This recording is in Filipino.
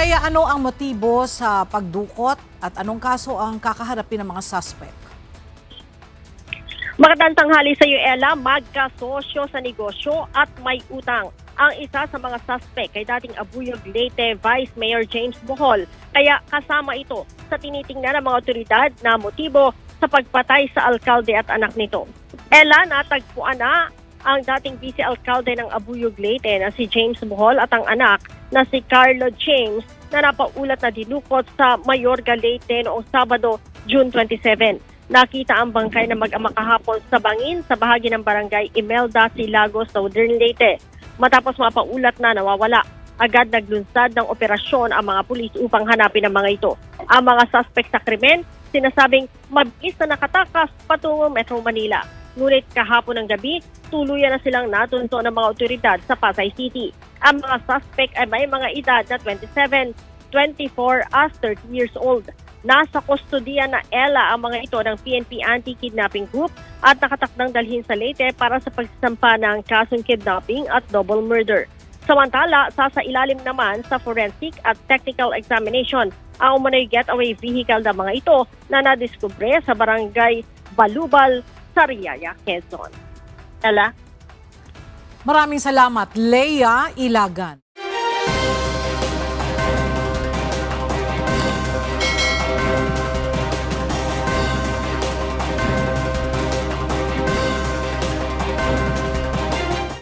Leia, ano ang motibo sa pagdukot at anong kaso ang kakaharapin ng mga suspect? Magandang tanghali sa iyo, Ella. Magkasosyo sa negosyo at may utang. Ang isa sa mga suspect kay dating Abuyog Leyte Vice Mayor James Bohol. Kaya kasama ito sa tinitingnan ng mga otoridad na motibo sa pagpatay sa alkalde at anak nito. Ella, natagpuan na ang dating vice-alkalde ng Abuyog Leyte na si James Bohol at ang anak na si Carlo James na napaulat na dinukot sa Mayorga Leyte noong Sabado, June 27. Nakita ang bangkay na mag-ama kahapon sa bangin sa bahagi ng barangay Imelda, Silagos, Southern Leyte. Matapos mapaulat na nawawala, agad naglunsad ng operasyon ang mga pulis upang hanapin ang mga ito. Ang mga suspect sa krimen, sinasabing mabilis na nakatakas patungo Metro Manila. Ngunit kahapon ng gabi, tuluyan na silang natunto ng mga otoridad sa Pasay City. Ang mga suspect ay may mga edad na 27, 24 at 30 years old. Nasa kustodiya na Ella ang mga ito ng PNP Anti-Kidnapping Group at nakatakdang dalhin sa Leyte para sa pagsasampa ng kasong kidnapping at double murder. Samantala, sasailalim naman sa forensic at technical examination ang umano'y getaway vehicle ng mga ito na nadiskubre sa barangay Balubal, Sariaya, Quezon. Ella? Maraming salamat, Leia Ilagan.